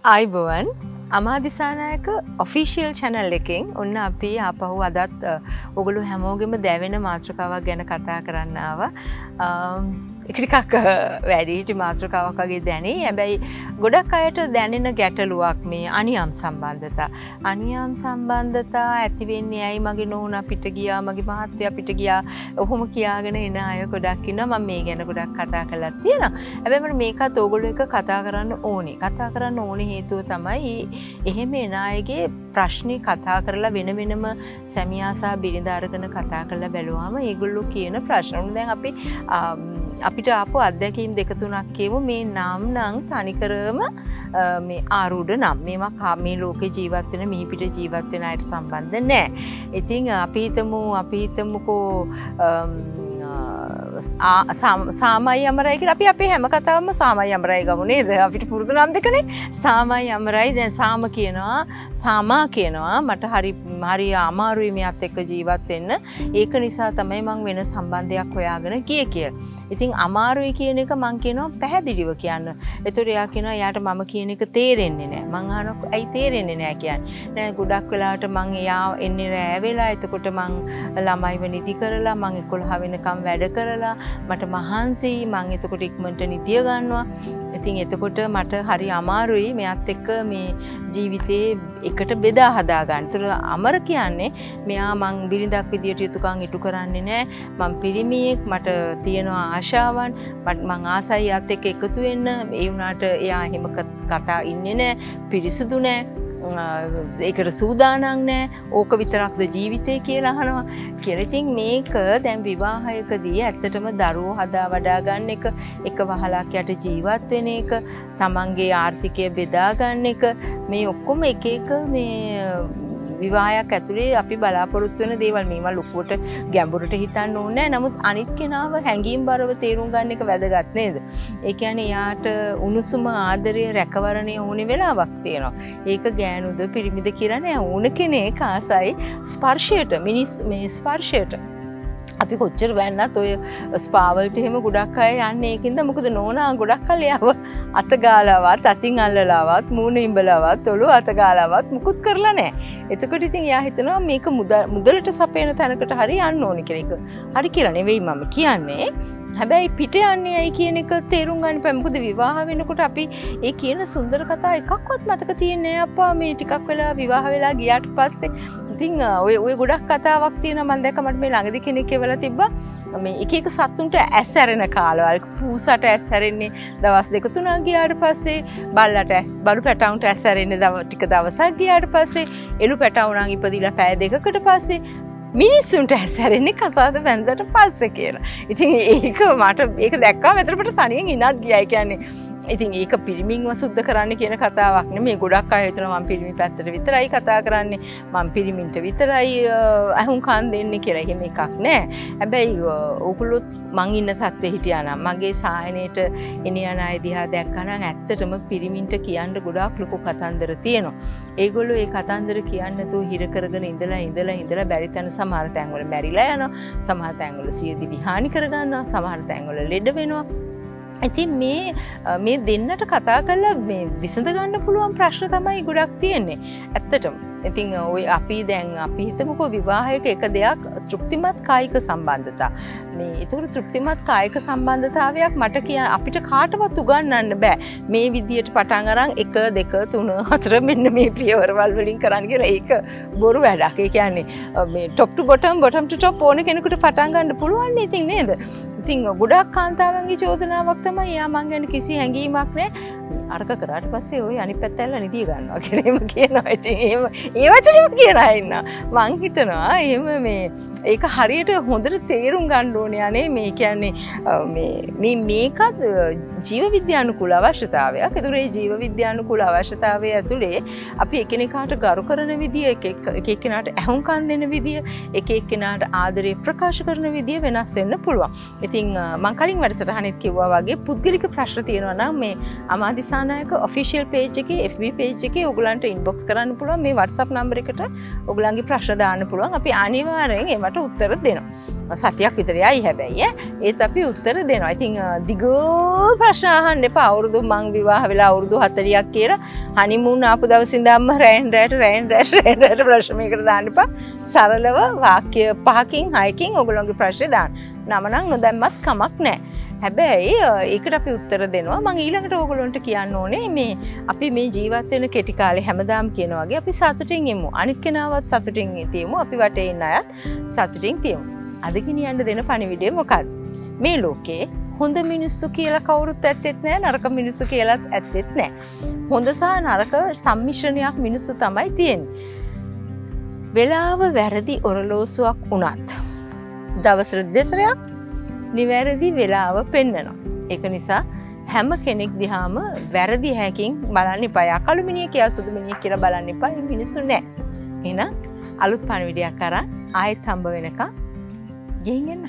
අයිබෝවන් අමාදිසානායක official channel එකෙන් ඔන්න අපි ආපහු අදත් ඔගොල්ලෝ හැමෝගෙම දැවෙන මාතෘකාවක් ගැන කතා කරන්න ආවා. එක ටිකක් වැඩිහිටි මාතෘකාවක් වගේ දැනේ. හැබැයි ගොඩක් අයට දැනෙන ගැටලුවක් මේ අනියම් සම්බන්ධතා. අනියම් සම්බන්ධතා ඇති වෙන්නේ ඇයි? මගේ නෝනා පිට ගියා, මගේ මහත්තයා පිට ගියා. ඔහොම කියාගෙන එන අය ගොඩක් ඉන්නවා. මම මේ ගැන ගොඩක් කතා කරලා තියෙනවා. හැබැයි මම මේකත් ඕගොල්ලෝ එක කතා කරන්න ඕනේ. කතා කරන්න ඕනේ හේතුව තමයි එහෙම එන අයගේ ප්‍රශ්නේ කතා කරලා වෙන වෙනම සැමියා සහ බිරිඳ අරගෙන කතා කරලා බැලුවාම ඒගොල්ලෝ කියන ප්‍රශ්න. දැන් අපිට ආපු අත්දැකීම් දෙක තුනක් කියමු. මේ නම් තනිකරම මේ ආරූඪ නම් මේවා මේ ලෝකේ ජීවත් වෙන මිහිපිට ජීවත් වෙන අයට සම්බන්ධ නැහැ. ඉතින් අපි හිතමුකෝ සාමයි අමරයි කියලා අපි අපේ හැම කතාවම සාමයි අමරයි ගමු නේද? අපිට පුරුදු නම් දෙකනේ. සාමයි අමරයි. දැන් සාමා කියනවා මට හරි අමාරුයි මෙයත් එක්ක ජීවත් වෙන්න. ඒක නිසා තමයි මං වෙන සම්බන්ධයක් හොයාගෙන ගියේ කියලා. ඉතින් අමාරුයි කියන එක මං කියනවා පැහැදිලිව කියන්න. ඒතකොට එයා කියනවා එයාට මම කියන එක තේරෙන්නේ නැහැ. මං අහනවා ඇයි තේරෙන්නේ නැහැ කියන්නේ. නෑ ගොඩක් වෙලාවට මං එයා එන්නේ රෑ වෙලා. එතකොට මං ළමයිව නිදි කරලා මං 11 වෙනකම් වැඩ කරලා මට මහන්සි. මං එතකොට ඉක්මනට නිදිය ගන්නවා. ඉතින් එතකොට මට හරි අමාරුයි මෙයත් එක්ක මේ ජීවිතේ එකට බෙදා හදා ගන්න. ඒතර අමර කියන්නේ මෙයා මං බිරිඳක් විදියට යුතුයකම් ඉටු කරන්නේ නැහැ. මං පිරිමියෙක්, මට තියෙනවා ආශාවන්, මං ආසයි යාත් එක්ක එකතු වෙන්න. ඒ වුණාට එයා එහෙම කතා ඉන්නේ නැහැ, පිරිසිදු නැහැ. ඒකට සූදානම් නැහැ. ඕක විතරක්ද ජීවිතේ කියලා අහනවා. කියලා ඉතින් මේක දැන් විවාහයකදී ඇත්තටම දරුවෝ හදා වඩා ගන්න එක වහලක් යට ජීවත් වෙන එක, තමන්ගේ ආර්ථිකය බෙදා ගන්න එක, මේ ඔක්කොම එක මේ විවාහයක් ඇතුලේ අපි බලාපොරොත්තු වෙන දේවල්. මේවා ලොකුවට ගැඹුරට හිතන්න ඕනේ නැහැ. නමුත් අනිත් කෙනාව හැඟීම්overline තේරුම් ගන්න එක වැදගත් නේද? ඒ කියන්නේ යාට උණුසුම ආදරය රැකවරණය ඕනේ වෙලාවක් තියෙනවා. ඒක ගෑනුද පිරිමිද කියලා නෑ. ඕන කෙනෙක් ආසයි ස්පර්ශයට, මේ ස්පර්ශයට. අපි කොච්චර වැන්නත් ඔය ස්පා වලට එහෙම ගොඩක් අය යන්නේ ඒකින්ද. මොකද නෝනා ගොඩක් කල් යාව අත ගාලාවත්, අතින් අල්ලලාවත්, මූණ ඉඹලාවත්, ඔළුව අත ගාලාවත් මුකුත් කරලා නැහැ. එතකොට ඉතින් එයා හිතනවා මේක මුදලට සපයන තැනකට හරි යන්න ඕනේ කියලා. ඒක හරි කියලා නෙවෙයි මම කියන්නේ. හැබැයි පිට යන්නේ ඇයි කියන එක තේරුම් ගන්න බෑ. මොකද විවාහ වෙනකොට අපි ඒ කියන සුන්දර කතා එකක්වත් මතක තියෙන්නේ නැහැ අප්පා. මේ ටිකක් වෙලා විවාහ වෙලා ගියාට පස්සේ ඉතින් ඔය ගොඩක් කතාවක් තියෙනවා. මම දැක්ක මට මේ ළඟදී කෙනෙක් කියවලා තිබ්බා මේ එක සත්තුන්ට ඇස් ඇරෙන කාලවල. පූසට ඇස් ඇරෙන්නේ දවස් 2-3 ගියාට පස්සේ, බලු පැටවුන්ට ඇස් ඇරෙන්නේ ටික දවසක් ගියාට පස්සේ, එළු පැටවුණන් ඉපදිලා පැය 2කට පස්සේ, මිනිස්සුන්ට ඇස් ඇරෙන්නේ කසාද බැන්දට පස්සේ කියලා. ඉතින් ඒක දැක්කම එතනට තනියෙන් ඉනත් ගියා. කියන්නේ ඉතින් ඒක පිරිමින්ව සුද්ධ කරන්න කියන කතාවක් නෙමෙයි. ගොඩක් අය හිතනවා මම පිරිමි පැත්තට විතරයි කතා කරන්නේ, මම පිරිමින්ට විතරයි අහුම්කම් දෙන්නේ කියලා. එහෙම එකක් නෑ. හැබැයි ඕගොල්ලෝ මං ඉන්න තත්ත්වෙ හිටියා නම්, මගේ සායනයට එන යන අය දිහා දැක්කා නම් ඇත්තටම පිරිමින්ට කියන්න ගොඩාක් ලොකු කතන්දර තියෙනවා. ඒගොල්ලෝ ඒ කතන්දර කියන්නේ නැතුව හිර කරගෙන ඉඳලා බැරි තැන සමහර තැන්වල මැරිලා යනවා, සමහර තැන්වල සියදිවි හානි කරගන්නවා, සමහර තැන්වල ලෙඩ වෙනවා. ඉතින් මේ දෙන්නට කතා කරලා මේ විසඳ ගන්න පුළුවන් ප්‍රශ්න තමයි ගොඩක් තියෙන්නේ ඇත්තටම. ඉතින් අපි හිතමුකෝ විවාහයක එක දෙයක් තෘප්තිමත් කායික සම්බන්ධතා. මේ ඒක තෘප්තිමත් කායික සම්බන්ධතාවයක් අපිට කාටවත් උගන්වන්න බෑ. මේ විදියට පටන් අරන් 1 2 3 4 මෙන්න මේ පියවරවල් වලින් කරන්න කියලා. ඒක බොරු වැඩක්. ඒ කියන්නේ මේ top to bottom to top ඕන කෙනෙකුට පටන් ගන්න පුළුවන් නේ ඉතින් නේද? ඉතින් ගොඩක් කාන්තාවන්ගේ චෝදනාවක් තමයි යා මං ගැන කිසි හැඟීමක් නැහැ. අරක කරාට පස්සේ ඔය අනිත් පැත්ත ඇල්ල නිදිය ගන්නවා කියලා එහෙම කියනවා. ඉතින් ඒ වචනේම කියන අය ඉන්නවා. මං හිතනවා එහෙම ඒක හරියට හොඳට තේරුම් ගන්න ඕනේ අනේ. මේ කියන්නේ මේකත් ජීව විද්‍යානුකූල අවශ්‍යතාවයක්. ඒතකොට මේ ජීව විද්‍යානුකූල අවශ්‍යතාවය ඇතුලේ අපි එකිනෙකාට ගරු කරන විදිය, එක එක්කෙනාට ඇහුම්කන් දෙන විදිය, එක එක්කෙනාට ආදරය ප්‍රකාශ කරන විදිය වෙනස් වෙන්න පුළුවන්. ඉතින් මං කලින් වැඩසටහනෙත් කිව්වා වගේ පුද්ගලික ප්‍රශ්න තියෙනවා නම් මේ අමාදි දිසානායක ඔෆිෂියල් පේජ් එකේ FB පේජ් එකේ ඔයගලන්ට ඉන්බොක්ස් කරන්න පුළුවන් මේ WhatsApp නම්බර් එකට ඔයගලන්ගේ ප්‍රශ්න දාන්න පුළුවන්. අපි අනිවාර්යෙන් ඒවට උත්තර දෙනවා. සතියක් විතර යයි හැබැයි ඒත් අපි උත්තර දෙනවා. ඉතින් දිගෝ ප්‍රශ්න අහන්න එපා. අවුරුදු මං විවාහ වෙලා අවුරුදු 40ක් කියලා හනිමූන් ආපු දවසින් ඉඳන්ම රැන් රැට ප්‍රශ්න මේකට දාන්න එපා. සරලව වාක්‍ය 5කින් 6කින් ඔයගලන්ගේ ප්‍රශ්නේ දාන්න. නම නම් නොදැම්මත් කමක් නැහැ. හැබැයි ඒකට අපි උත්තර දෙනවා. මම ඊළඟට ඕගොල්ලන්ට කියන්න ඕනේ මේ අපි මේ ජීවත් වෙන කෙටි කාලේ හැමදාම කියන වගේ අපි සතුටින් ඉමු. අනිත් කෙනාවත් සතුටින් තියමු. අපි වටේ ඉන්න අයත් සතුටින් තියමු. අද ගෙනියන්න දෙන පණිවිඩය මොකක්ද? මේ ලෝකේ හොඳ මිනිස්සු කියලා කවුරුත් ඇත්තෙත් නැහැ, නරක මිනිස්සු කියලාත් ඇත්තෙත් නැහැ. හොඳ සහ නරක සම්මිශ්‍රණයක් මිනිස්සු තමයි තියෙන්නේ. වෙලාව වැරදි ඔරලෝසුවක් වුණත් දවසට දෙසරයක් නිවැරදි වෙලාව පෙන්නනවා. ඒක නිසා හැම කෙනෙක් දිහාම වැරදි හැකින් බලන්න එපා. යකළු මිනිහ කියලා සුදු මිනිහ කියලා බලන්න එපා. මේ මිනිස්සු නෑ. එහෙනම් අලුත් පණිවිඩයක් අරන් ආයෙත් හම්බ වෙනකම් ගෙහින් එන්න.